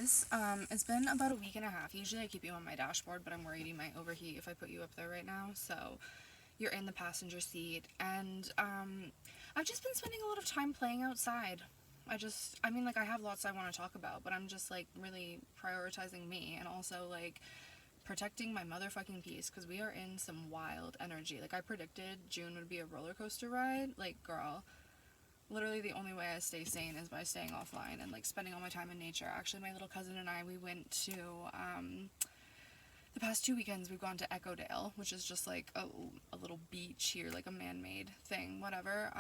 guys. It's been about a week and a half. Usually I keep you on my dashboard, but I'm worried you might overheat if I put you up there right now. So you're in the passenger seat. And I've just been spending a lot of time playing outside. I have lots I want to talk about, but I'm just like really prioritizing me and also like protecting my motherfucking peace because we are in some wild energy. Like I predicted June would be a roller coaster ride. Like, girl, literally the only way I stay sane is by staying offline and like spending all my time in nature. Actually, my little cousin and I, we went to the past 2 weekends we've gone to Echodale, which is just like a little beach here, like a man-made thing, whatever.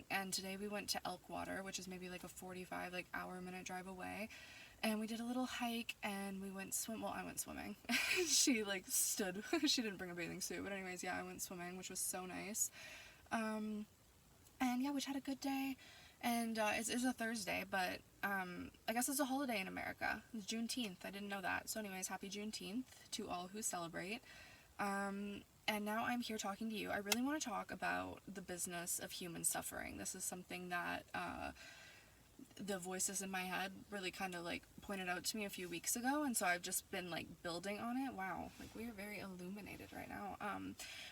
And today we went to Elkwater, which is maybe like a 45 like hour-minute drive away. And we did a little hike and we went I went swimming. She like stood. She didn't bring a bathing suit, but anyways, yeah, I went swimming, which was so nice. And yeah, we had a good day. And it's a Thursday, but I guess it's a holiday in America. It's Juneteenth. I didn't know that. So anyways, happy Juneteenth to all who celebrate. And now I'm here talking to you. I really want to talk about the business of human suffering. This is something that the voices in my head really kind of like pointed out to me a few weeks ago, and so I've just been like building on it. Wow, like we are very illuminated right now.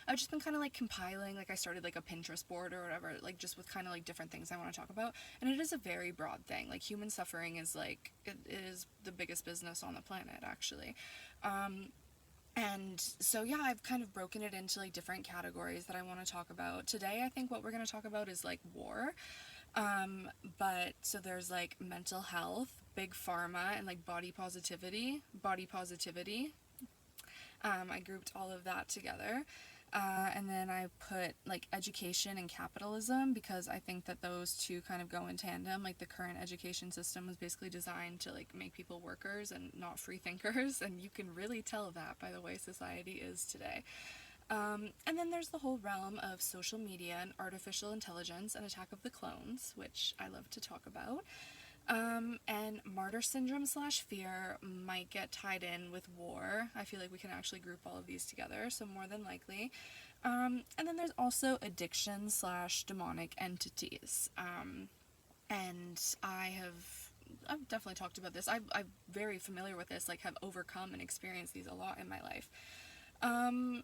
I've just been kind of like compiling, like I started like a Pinterest board or whatever, like just with kind of like different things I want to talk about, and it is a very broad thing. Like human suffering is like it is the biggest business on the planet actually. And so yeah, I've kind of broken it into like different categories that I want to talk about. Today I think what we're going to talk about is like war. But so there's like mental health, big pharma, and like body positivity. I grouped all of that together. And then I put like education and capitalism because I think that those two kind of go in tandem. Like the current education system was basically designed to like make people workers and not free thinkers, and you can really tell that by the way society is today. And then there's the whole realm of social media and artificial intelligence and Attack of the Clones, which I love to talk about. And martyr syndrome slash fear might get tied in with war. I feel like we can actually group all of these together, so more than likely. And then there's also addiction slash demonic entities. And I've definitely talked about this. I'm very familiar with this, like have overcome and experienced these a lot in my life.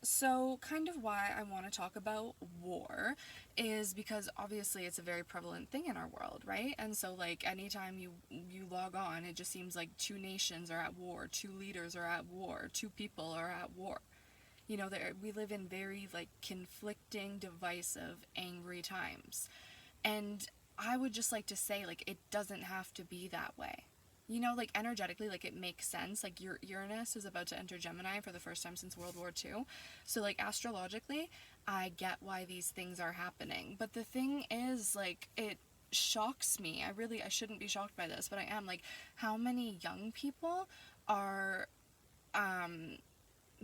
So kind of why I want to talk about war is because obviously it's a very prevalent thing in our world, right? And so like anytime you log on, it just seems like two nations are at war, two leaders are at war, two people are at war. You know, we live in very like conflicting, divisive, angry times. And I would just like to say like it doesn't have to be that way. You know, like energetically, like it makes sense. Like Uranus is about to enter Gemini for the first time since World War II. So like astrologically, I get why these things are happening. But the thing is, like, it shocks me. I shouldn't be shocked by this, but I am. Like, how many young people are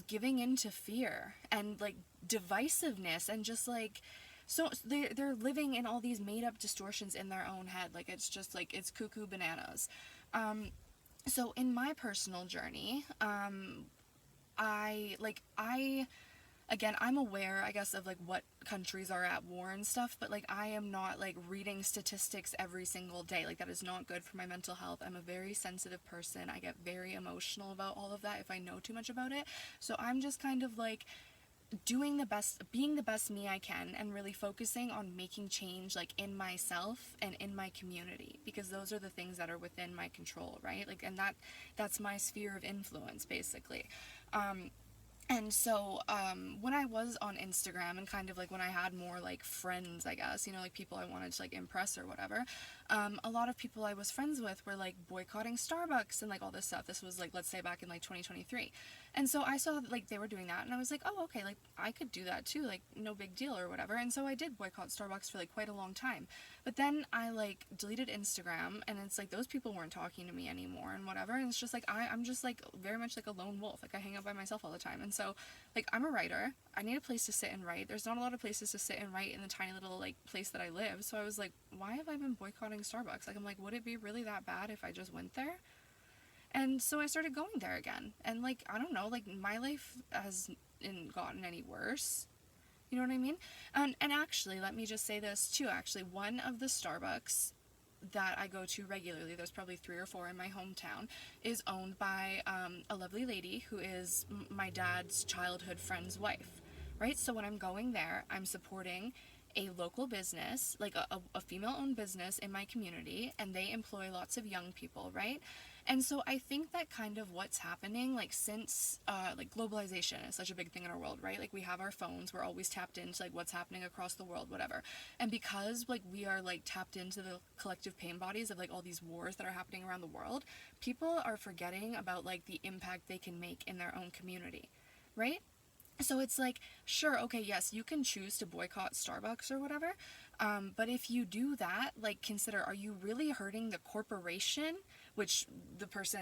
giving in to fear and like divisiveness and just like so they're living in all these made up distortions in their own head. Like it's just like it's cuckoo bananas. So in my personal journey, I'm aware, I guess, of like what countries are at war and stuff, but like I am not like reading statistics every single day. Like that is not good for my mental health. I'm a very sensitive person. I get very emotional about all of that if I know too much about it. So I'm just kind of like being the best me I can, and really focusing on making change like in myself and in my community, because those are the things that are within my control, right? Like, and that's my sphere of influence basically. And so when I was on Instagram and kind of like when I had more like friends, I guess, you know, like people I wanted to like impress or whatever, a lot of people I was friends with were like boycotting Starbucks and like all this stuff. This was like, let's say back in like 2023. And so I saw like they were doing that and I was like, oh, okay, like I could do that too, like no big deal or whatever. And so I did boycott Starbucks for like quite a long time. But then I like deleted Instagram and it's like those people weren't talking to me anymore and whatever. And it's just like I'm just like very much like a lone wolf. Like I hang out by myself all the time. And so like I'm a writer. I need a place to sit and write. There's not a lot of places to sit and write in the tiny little like place that I live. So I was like, why have I been boycotting Starbucks? Like I'm like, would it be really that bad if I just went there? And so I started going there again. And like, I don't know, like my life hasn't gotten any worse. You know what I mean? And actually, let me just say this too, actually, one of the Starbucks that I go to regularly, there's probably 3 or 4 in my hometown, is owned by a lovely lady who is my dad's childhood friend's wife, right? So when I'm going there, I'm supporting a local business, like a female-owned business in my community, and they employ lots of young people, right? And so I think that kind of what's happening, like since like globalization is such a big thing in our world, right? Like we have our phones, we're always tapped into like what's happening across the world, whatever. And because like we are like tapped into the collective pain bodies of like all these wars that are happening around the world, people are forgetting about like the impact they can make in their own community, right? So it's like, sure, okay, yes, you can choose to boycott Starbucks or whatever, but if you do that, like, consider, are you really hurting the corporation? Which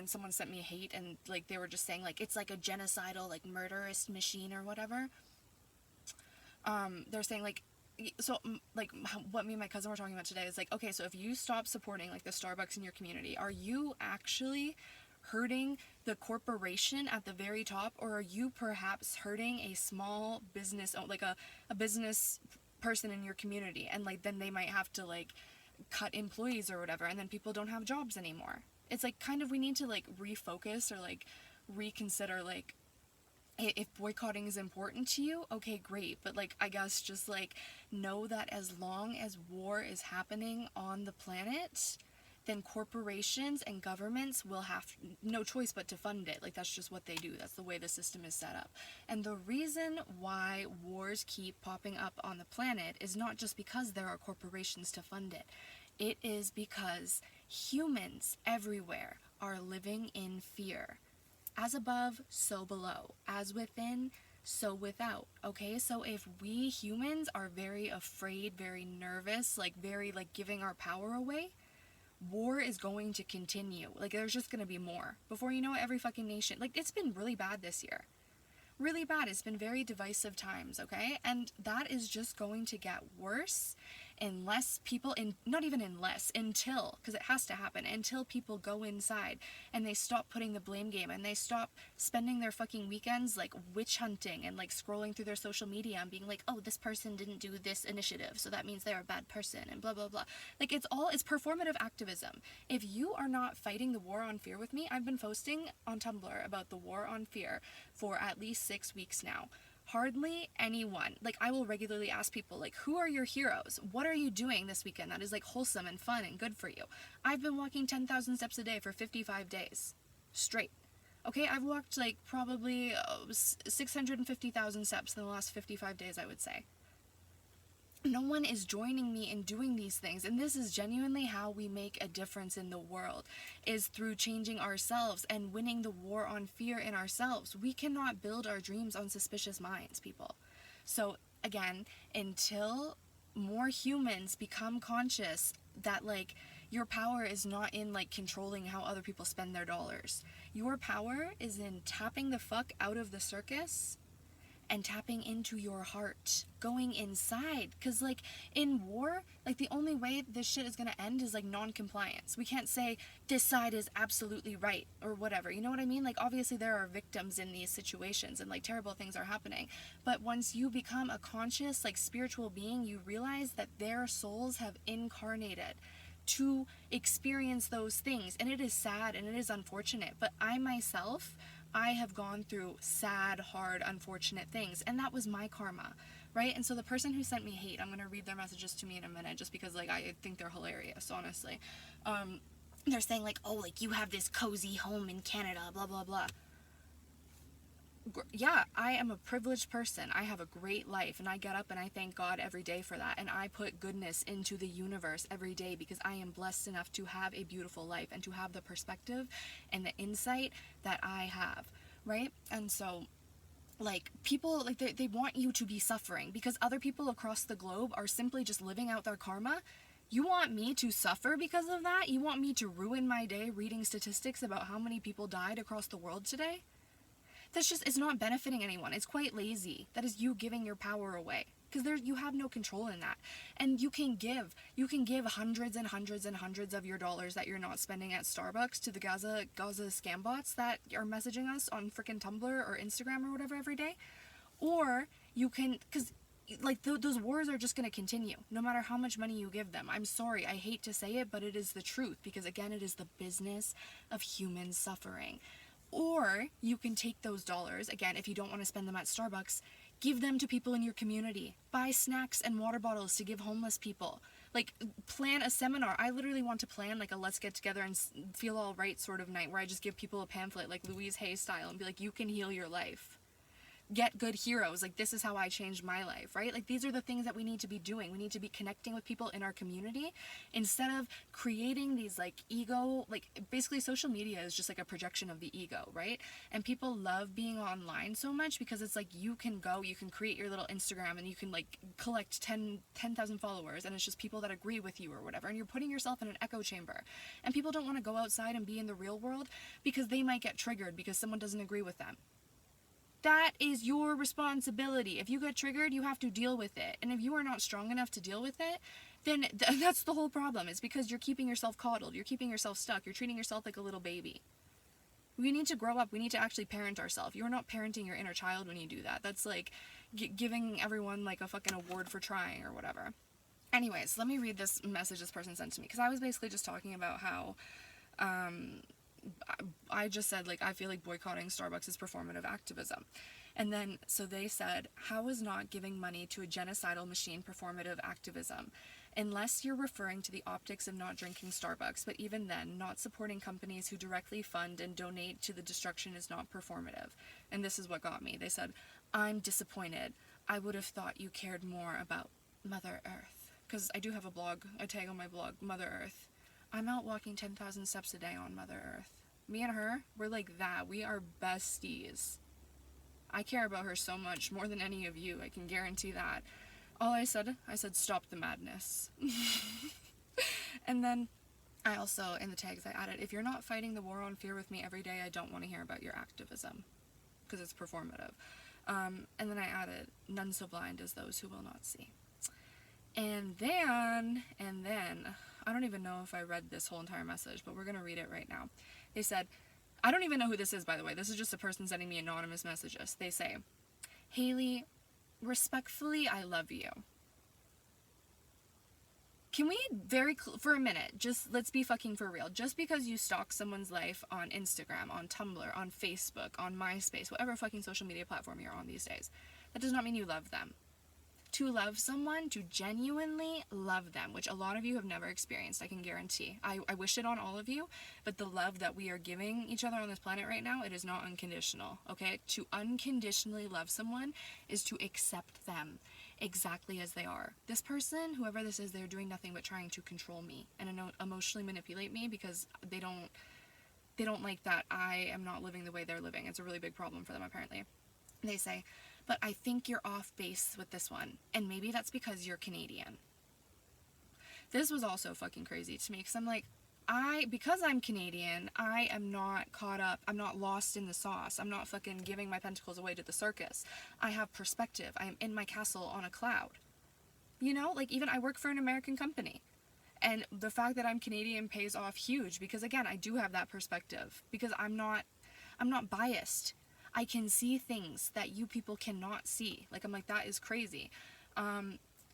someone sent me hate, and like they were just saying like it's like a genocidal, like murderous machine or whatever. They're saying like, so like what me and my cousin were talking about today is like, okay, so if you stop supporting like the Starbucks in your community, are you actually hurting the corporation at the very top, or are you perhaps hurting a small business, like a business person in your community, and like then they might have to like cut employees or whatever, and then people don't have jobs anymore? It's like kind of we need to like refocus or like reconsider like if boycotting is important to you, okay, great, but like I guess just like know that as long as war is happening on the planet, then corporations and governments will have no choice but to fund it. Like that's just what they do. That's the way the system is set up. And the reason why wars keep popping up on the planet is not just because there are corporations to fund it. It is because humans everywhere are living in fear. As above, so below. As within, so without. Okay, so if we humans are very afraid, very nervous, like very like giving our power away, war is going to continue. Like there's just going to be more. Before you know it, every fucking nation, like it's been really bad this year. Really bad. It's been very divisive times, okay? And that is just going to get worse unless people, not even unless, until, because it has to happen, until people go inside and they stop putting the blame game and they stop spending their fucking weekends like witch hunting and like scrolling through their social media and being like, oh, this person didn't do this initiative, so that means they're a bad person and blah, blah, blah. Like it's performative activism. If you are not fighting the war on fear with me, I've been posting on Tumblr about the war on fear for at least 6 weeks now. Hardly anyone, like I will regularly ask people like, who are your heroes? What are you doing this weekend that is like wholesome and fun and good for you? I've been walking 10,000 steps a day for 55 days straight. Okay, I've walked like probably 650,000 steps in the last 55 days, I would say. No one is joining me in doing these things, and this is genuinely how we make a difference in the world, is through changing ourselves and winning the war on fear in ourselves. We cannot build our dreams on suspicious minds, people. So again, until more humans become conscious that like your power is not in like controlling how other people spend their dollars. Your power is in tapping the fuck out of the circus and tapping into your heart, going inside. Because like in war, like the only way this shit is gonna end is like non-compliance. We can't say this side is absolutely right or whatever, you know what I mean? Like obviously there are victims in these situations and like terrible things are happening, but once you become a conscious like spiritual being, you realize that their souls have incarnated to experience those things, and it is sad and it is unfortunate, but I have gone through sad, hard, unfortunate things, and that was my karma, right? And so the person who sent me hate, I'm going to read their messages to me in a minute just because like I think they're hilarious, honestly. They're saying like, oh, like you have this cozy home in Canada, blah, blah, blah. Yeah, I am a privileged person. I have a great life, and I get up and I thank God every day for that, and I put goodness into the universe every day because I am blessed enough to have a beautiful life and to have the perspective and the insight that I have, right? And so like people like they want you to be suffering because other people across the globe are simply just living out their karma. You want me to suffer because of that? You want me to ruin my day reading statistics about how many people died across the world today? That's just, it's not benefiting anyone. It's quite lazy. That is you giving your power away. Because you have no control in that. And you can give hundreds and hundreds and hundreds of your dollars that you're not spending at Starbucks to the Gaza scam bots that are messaging us on freaking Tumblr or Instagram or whatever every day. Or you can, because like those wars are just going to continue no matter how much money you give them. I'm sorry, I hate to say it, but it is the truth, because again, it is the business of human suffering. Or you can take those dollars, again, if you don't want to spend them at Starbucks, give them to people in your community. Buy snacks and water bottles to give homeless people. Like, plan a seminar. I literally want to plan like a let's get together and feel all right sort of night where I just give people a pamphlet like Louise Hay style and be like, you can heal your life. Get good heroes. Like, this is how I changed my life, right? Like, these are the things that we need to be doing. We need to be connecting with people in our community instead of creating these like ego, like basically social media is just like a projection of the ego, right? And people love being online so much because it's like you can create your little Instagram and you can like collect 10,000 followers, and it's just people that agree with you or whatever, and you're putting yourself in an echo chamber. And people don't want to go outside and be in the real world because they might get triggered because someone doesn't agree with them. That is your responsibility. If you get triggered, you have to deal with it. And if you are not strong enough to deal with it, then that's the whole problem. It's because you're keeping yourself coddled. You're keeping yourself stuck. You're treating yourself like a little baby. We need to grow up. We need to actually parent ourselves. You're not parenting your inner child when you do that. That's like giving everyone like a fucking award for trying or whatever. Anyways, let me read this message this person sent to me, because I was basically just talking about how I just said, like, I feel like boycotting Starbucks is performative activism. And then, so they said, how is not giving money to a genocidal machine performative activism? Unless you're referring to the optics of not drinking Starbucks, but even then, not supporting companies who directly fund and donate to the destruction is not performative. And this is what got me. They said, I'm disappointed. I would have thought you cared more about Mother Earth. Because I do have a blog, a tag on my blog, Mother Earth. I'm out walking 10,000 steps a day on Mother Earth. Me and her, we're like that. We are besties. I care about her so much, more than any of you. I can guarantee that. All I said, stop the madness. And then I also, in the tags, I added, if you're not fighting the war on fear with me every day, I don't want to hear about your activism. Because it's performative. And then I added, none so blind as those who will not see. And then, I don't even know if I read this whole entire message, but we're going to read it right now. They said, I don't even know who this is, by the way. This is just a person sending me anonymous messages. They say, Haley, respectfully, I love you. Can we for a minute, just let's be fucking for real. Just because you stalk someone's life on Instagram, on Tumblr, on Facebook, on MySpace, whatever fucking social media platform you're on these days, that does not mean you love them. To love someone, to genuinely love them, which a lot of you have never experienced, I can guarantee. I wish it on all of you, but the love that we are giving each other on this planet right now, it is not unconditional, okay? To unconditionally love someone is to accept them exactly as they are. This person, whoever this is, they're doing nothing but trying to control me and emotionally manipulate me because they don't like that I am not living the way they're living. It's a really big problem for them, apparently. They say, but I think you're off base with this one, and maybe that's because you're Canadian. This was also fucking crazy to me, because I'm like, because I'm Canadian, I am not caught up, I'm not lost in the sauce, I'm not fucking giving my pentacles away to the circus. I have perspective, I am in my castle on a cloud. You know, like, even I work for an American company, and the fact that I'm Canadian pays off huge, because again, I do have that perspective, because I'm not biased. I can see things that you people cannot see. Like, I'm like, that is crazy.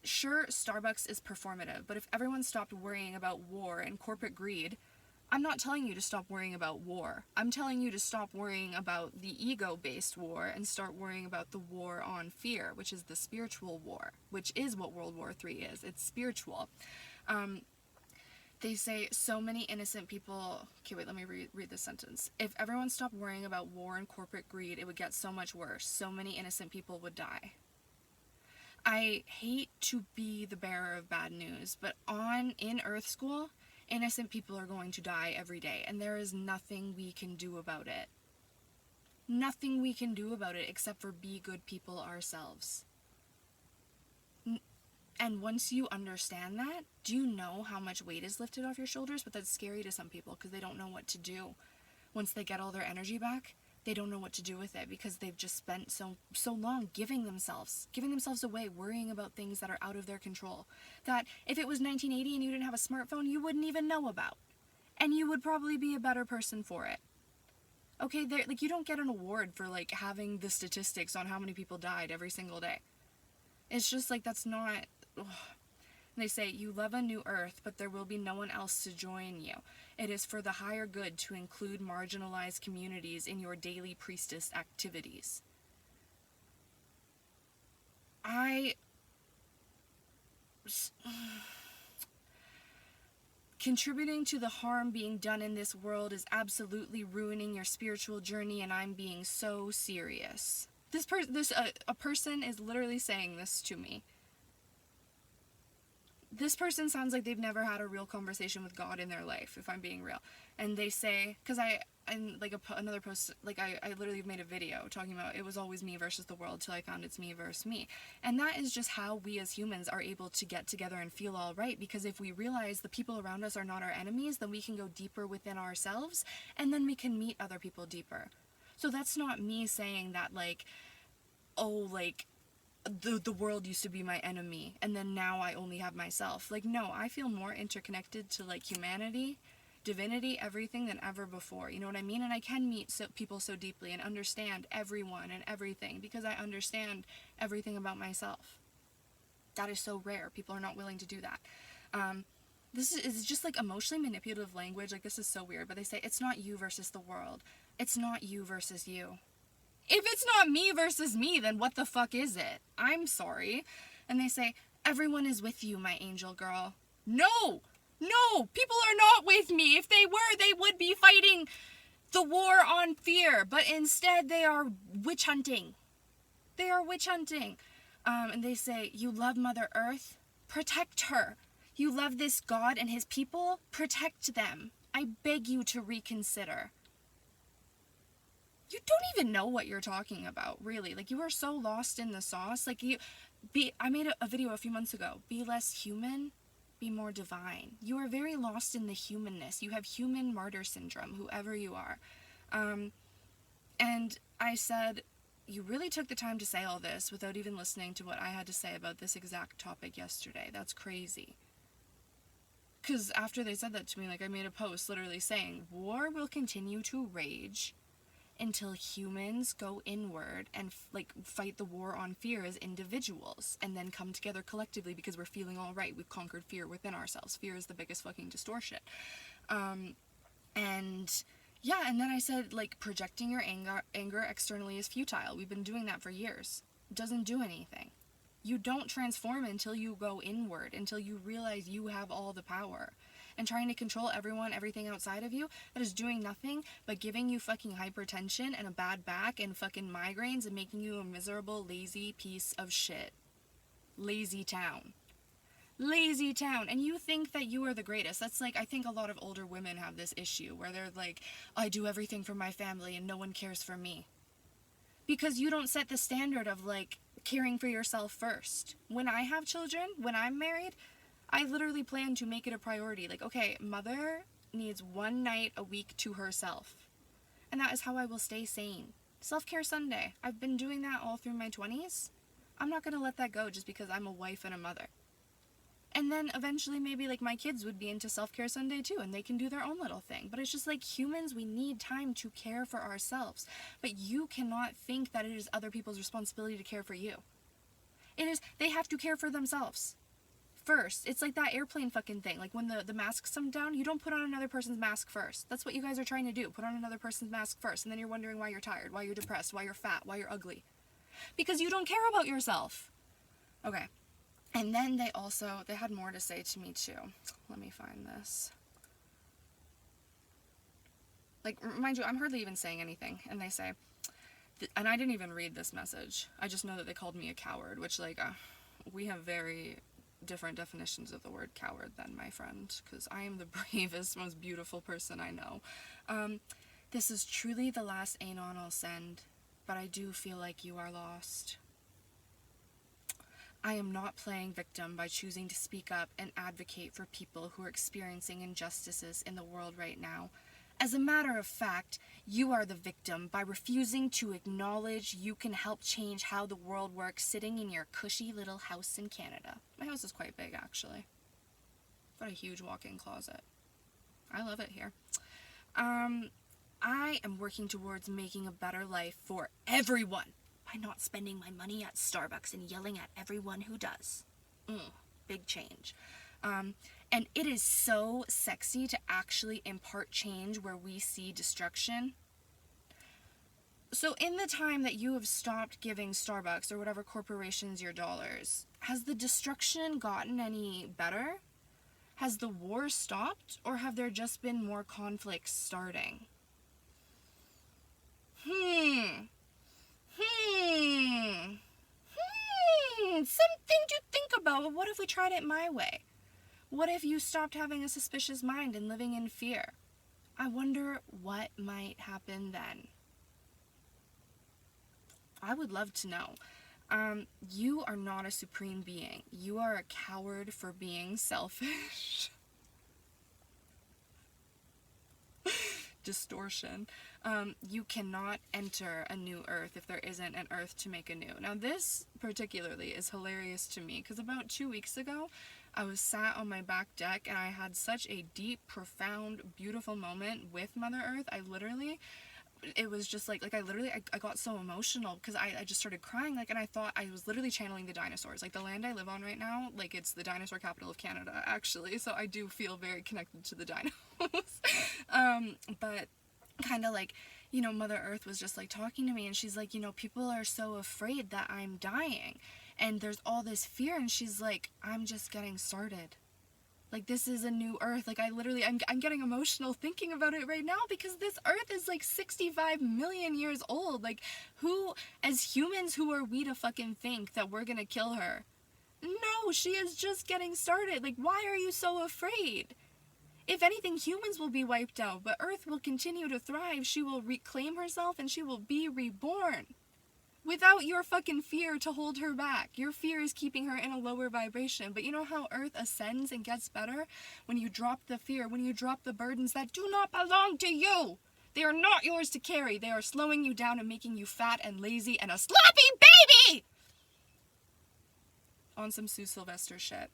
Sure, Starbucks is performative, but if everyone stopped worrying about war and corporate greed, I'm not telling you to stop worrying about war. I'm telling you to stop worrying about the ego-based war and start worrying about the war on fear, which is the spiritual war, which is what World War III is. It's spiritual. They say, so many innocent people... Okay, wait, let me read this sentence. If everyone stopped worrying about war and corporate greed, it would get so much worse. So many innocent people would die. I hate to be the bearer of bad news, but in Earth School, innocent people are going to die every day, and there is nothing we can do about it. Nothing we can do about it except for be good people ourselves. And once you understand that, do you know how much weight is lifted off your shoulders? But that's scary to some people because they don't know what to do. Once they get all their energy back, they don't know what to do with it because they've just spent so long giving themselves away, worrying about things that are out of their control. That if it was 1980 and you didn't have a smartphone, you wouldn't even know about. And you would probably be a better person for it. Okay, like, you don't get an award for, like, having the statistics on how many people died every single day. It's just like, that's not... Ugh. They say, you love a new earth, but there will be no one else to join you. It is for the higher good to include marginalized communities in your daily priestess activities. Contributing to the harm being done in this world is absolutely ruining your spiritual journey, and I'm being so serious. A person is literally saying this to me. This person sounds like they've never had a real conversation with God in their life, if I'm being real. And they say, because another post, like I literally made a video talking about it was always me versus the world till I found it's me versus me. And that is just how we as humans are able to get together and feel all right, because if we realize the people around us are not our enemies, then we can go deeper within ourselves, and then we can meet other people deeper. So that's not me saying that, like, oh, like, the world used to be my enemy, and then now I only have myself. Like, no, I feel more interconnected to, like, humanity, divinity, everything than ever before. You know what I mean? And I can meet people so deeply and understand everyone and everything because I understand everything about myself. That is so rare. People are not willing to do that. This is just, like, emotionally manipulative language. Like, this is so weird, but they say, it's not you versus the world. It's not you versus you. If it's not me versus me, then what the fuck is it? I'm sorry. And they say, everyone is with you, my angel girl. No! No! People are not with me. If they were, they would be fighting the war on fear. But instead, they are witch hunting. They are witch hunting. And they say, you love Mother Earth? Protect her. You love this God and his people? Protect them. I beg you to reconsider. You don't even know what you're talking about, really. Like, you are so lost in the sauce. Like, I made a video a few months ago. Be less human, be more divine. You are very lost in the humanness. You have human martyr syndrome, whoever you are. And I said, you really took the time to say all this without even listening to what I had to say about this exact topic yesterday. That's crazy. Because after they said that to me, like, I made a post literally saying, war will continue to rage until humans go inward and fight the war on fear as individuals and then come together collectively because we're feeling all right. We've conquered fear within ourselves. Fear is the biggest fucking distortion. And then I said, like, projecting your anger externally is futile. We've been doing that for years. It doesn't do anything. You don't transform until you go inward, until you realize you have all the power. And trying to control everyone, everything outside of you, that is doing nothing but giving you fucking hypertension and a bad back and fucking migraines and making you a miserable, lazy piece of shit. Lazy town. Lazy town. And you think that you are the greatest. That's like, I think a lot of older women have this issue where they're like, I do everything for my family and no one cares for me. Because you don't set the standard of, like, caring for yourself first. When I have children, when I'm married, I literally plan to make it a priority. Like, okay, mother needs one night a week to herself. And that is how I will stay sane. Self-care Sunday. I've been doing that all through my 20s. I'm not going to let that go just because I'm a wife and a mother. And then eventually maybe, like, my kids would be into self-care Sunday too, and they can do their own little thing. But it's just like, humans, we need time to care for ourselves. But you cannot think that it is other people's responsibility to care for you. It is, they have to care for themselves first. It's like that airplane fucking thing. Like, when the masks come down, you don't put on another person's mask first. That's what you guys are trying to do. Put on another person's mask first. And then you're wondering why you're tired, why you're depressed, why you're fat, why you're ugly. Because you don't care about yourself. Okay. And then they had more to say to me too. Let me find this. Like, mind you, I'm hardly even saying anything. And they say, and I didn't even read this message. I just know that they called me a coward, which, like, we have very different definitions of the word coward than my friend, because I am the bravest, most beautiful person I know. This is truly the last anon I'll send, but I do feel like you are lost. I am not playing victim by choosing to speak up and advocate for people who are experiencing injustices in the world right now. As a matter of fact, you are the victim by refusing to acknowledge you can help change how the world works sitting in your cushy little house in Canada. My house is quite big, actually. Got a huge walk-in closet. I love it here. I am working towards making a better life for everyone. by not spending my money at Starbucks and yelling at everyone who does. Big change. And it is so sexy to actually impart change where we see destruction. So in the time that you have stopped giving Starbucks or whatever corporations your dollars, has the destruction gotten any better? Has the war stopped, or have there just been more conflicts starting? Something to think about, but what if we tried it my way? What if you stopped having a suspicious mind and living in fear? I wonder what might happen then. I would love to know. You are not a supreme being. You are a coward for being selfish. Distortion. You cannot enter a new earth if there isn't an earth to make anew. Now this particularly is hilarious to me because about 2 weeks ago I was sat on my back deck and I had such a deep, profound, beautiful moment with Mother Earth. It was just I got so emotional because I just started crying, and I thought I was literally channeling the dinosaurs. The land I live on right now, it's the dinosaur capital of Canada, actually, so I do feel very connected to the dinos. But kind of Mother Earth was just talking to me, and she's like, people are so afraid that I'm dying, and there's all this fear, and she's like, I'm just getting started. This is a new earth. I'm getting emotional thinking about it right now because this earth is 65 million years old. Who, as humans, who are we to fucking think that we're gonna kill her? No, she is just getting started. Why are you so afraid? If anything, humans will be wiped out, but Earth will continue to thrive. She will reclaim herself and she will be reborn. Without your fucking fear to hold her back. Your fear is keeping her in a lower vibration. But you know how Earth ascends and gets better? When you drop the fear, when you drop the burdens that do not belong to you. They are not yours to carry. They are slowing you down and making you fat and lazy and a sloppy baby! On some Sue Sylvester shit.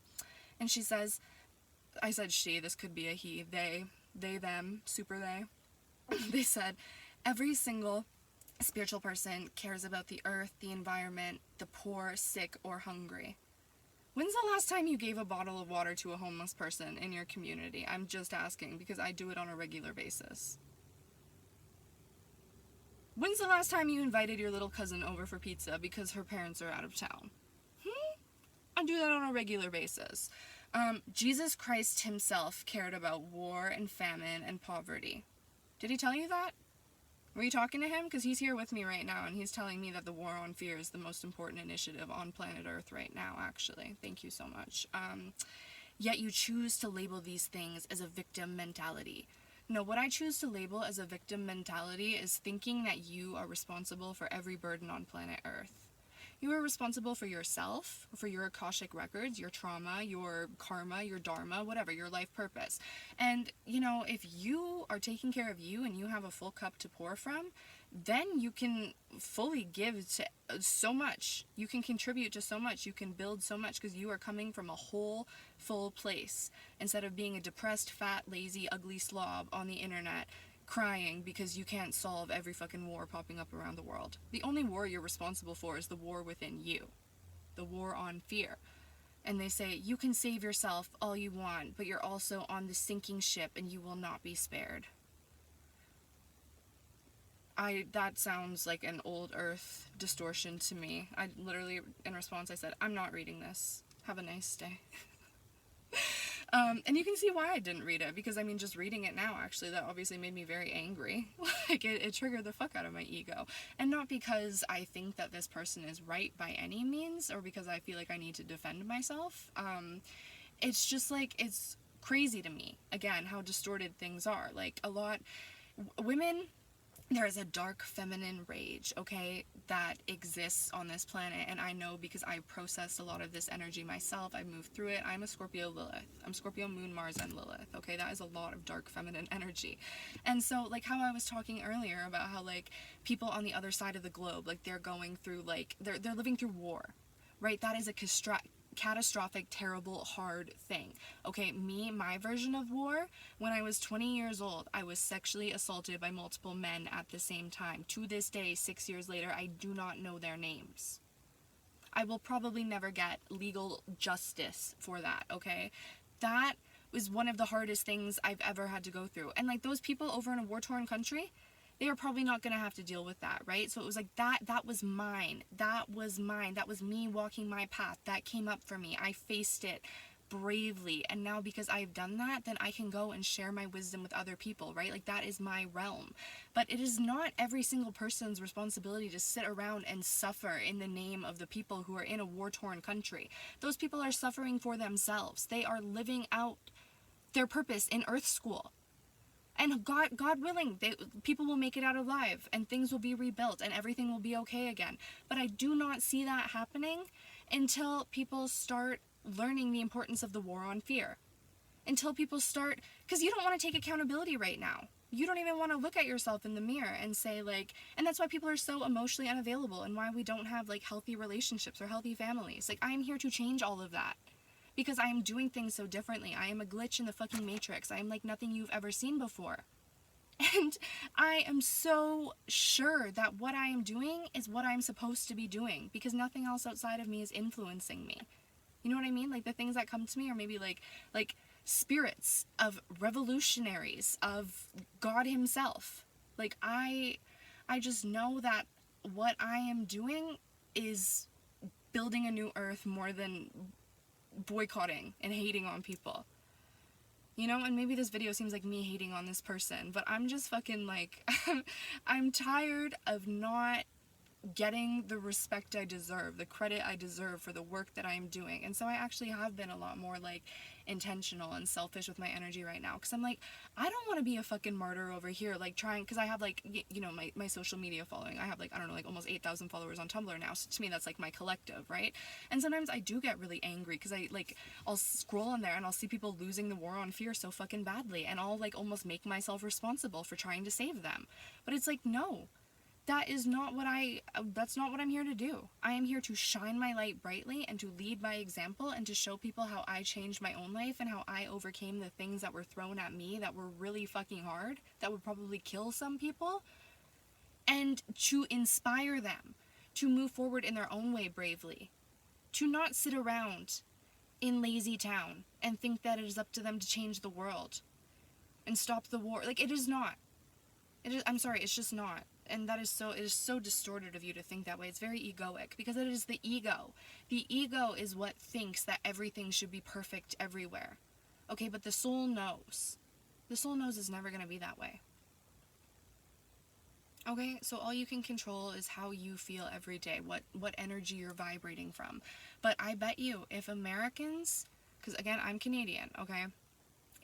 And she says, I said she, this could be a he, they, them, super they. They said, every single spiritual person cares about the earth, the environment, the poor, sick, or hungry. When's the last time you gave a bottle of water to a homeless person in your community? I'm just asking because I do it on a regular basis. When's the last time you invited your little cousin over for pizza because her parents are out of town? I do that on a regular basis. Jesus Christ himself cared about war and famine and poverty. Did he tell you that? Were you talking to him? Because he's here with me right now, and he's telling me that the war on fear is the most important initiative on planet Earth right now, actually. Thank you so much. Yet you choose to label these things as a victim mentality. No, what I choose to label as a victim mentality is thinking that you are responsible for every burden on planet Earth. You are responsible for yourself, for your Akashic records, your trauma, your karma, your dharma, whatever, your life purpose. And, if you are taking care of you and you have a full cup to pour from, then you can fully give to so much. You can contribute to so much. You can build so much because you are coming from a whole, full place instead of being a depressed, fat, lazy, ugly slob on the internet crying because you can't solve every fucking war popping up around the world. The only war you're responsible for is the war within you. The war on fear. And they say, you can save yourself all you want, but you're also on the sinking ship and you will not be spared. That sounds like an old earth distortion to me. I literally, in response, I said, I'm not reading this. Have a nice day. And you can see why I didn't read it, because just reading it now, actually, that obviously made me very angry. It triggered the fuck out of my ego. And not because I think that this person is right by any means, or because I feel like I need to defend myself. It's just it's crazy to me, again, how distorted things are. Women, there is a dark feminine rage, okay, that exists on this planet, and I know because I processed a lot of this energy myself. I've moved through it. I'm a Scorpio Lilith. I'm Scorpio Moon, Mars, and Lilith, okay? That is a lot of dark feminine energy. And so, how I was talking earlier about how, people on the other side of the globe, they're going through, they're living through war, right? That is a catastrophic, terrible, hard thing. Okay, my version of war, when I was 20 years old, I was sexually assaulted by multiple men at the same time. To this day, 6 years later, I do not know their names. I will probably never get legal justice for that, okay? That was one of the hardest things I've ever had to go through. And like those people over in a war-torn country, they are probably not going to have to deal with that, right? So it was like that was mine. That was mine. That was me walking my path. That came up for me. I faced it bravely. And now because I've done that, then I can go and share my wisdom with other people, right? Like that is my realm. But it is not every single person's responsibility to sit around and suffer in the name of the people who are in a war-torn country. Those people are suffering for themselves. They are living out their purpose in Earth School. And God willing, people will make it out alive, and things will be rebuilt, and everything will be okay again. But I do not see that happening until people start learning the importance of the war on fear. Until people start, because you don't want to take accountability right now. You don't even want to look at yourself in the mirror and say like, and that's why people are so emotionally unavailable, and why we don't have like healthy relationships or healthy families. Like, I am here to change all of that. Because I am doing things so differently. I am a glitch in the fucking matrix. I am like nothing you've ever seen before. And I am so sure that what I am doing is what I'm supposed to be doing. Because nothing else outside of me is influencing me. You know what I mean? Like the things that come to me are maybe like spirits of revolutionaries, of God himself. Like I just know that what I am doing is building a new earth more than boycotting and hating on people. You know, and maybe this video seems like me hating on this person, but I'm just fucking like, I'm tired of not getting the respect I deserve, the credit I deserve for the work that I am doing. And so I actually have been a lot more like intentional and selfish with my energy right now, because I'm like, I don't want to be a fucking martyr over here, like trying, because I have like, you know, my social media following. I have like, I don't know, like almost 8,000 followers on Tumblr now, so to me that's like my collective, right? And sometimes I do get really angry because I'll scroll on there and I'll see people losing the war on fear so fucking badly, and I'll like almost make myself responsible for trying to save them. But it's like, no, that's not what I'm here to do. I am here to shine my light brightly and to lead by example and to show people how I changed my own life and how I overcame the things that were thrown at me that were really fucking hard, that would probably kill some people, and to inspire them to move forward in their own way bravely, to not sit around in lazy town and think that it is up to them to change the world and stop the war. Like, it is not. I'm sorry, it's just not. And it is so distorted of you to think that way. It's very egoic, because it is the ego. The ego is what thinks that everything should be perfect everywhere. Okay, but the soul knows. The soul knows it's never going to be that way. Okay, so all you can control is how you feel every day, what energy you're vibrating from. But I bet you, if Americans, because again, I'm Canadian, okay?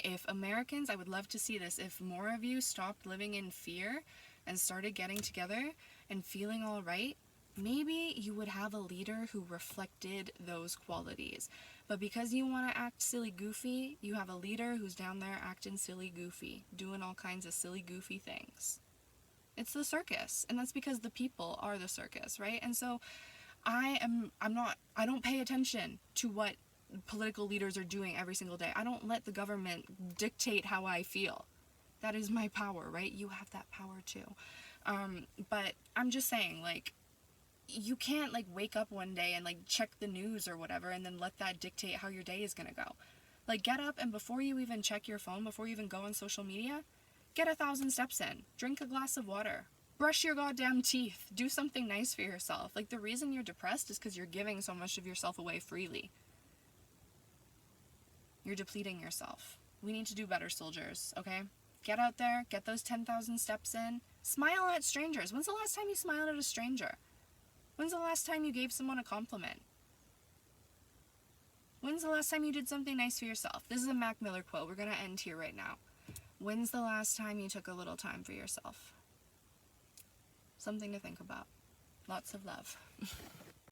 If Americans, I would love to see this, if more of you stopped living in fear and started getting together and feeling all right, maybe you would have a leader who reflected those qualities. But because you want to act silly goofy, you have a leader who's down there acting silly goofy, doing all kinds of silly goofy things. It's the circus, and that's because the people are the circus, right? And so I don't pay attention to what political leaders are doing every single day. I don't let the government dictate how I feel. That is my power, right? You have that power too. But I'm just saying, like, you can't like wake up one day and like check the news or whatever and then let that dictate how your day is gonna go. Like, get up, and before you even check your phone, before you even go on social media, get 1,000 steps in. Drink a glass of water. Brush your goddamn teeth. Do something nice for yourself. Like, the reason you're depressed is because you're giving so much of yourself away freely. You're depleting yourself. We need to do better, soldiers, okay? Get out there, get those 10,000 steps in. Smile at strangers. When's the last time you smiled at a stranger? When's the last time you gave someone a compliment? When's the last time you did something nice for yourself? This is a Mac Miller quote. We're going to end here right now. When's the last time you took a little time for yourself? Something to think about. Lots of love.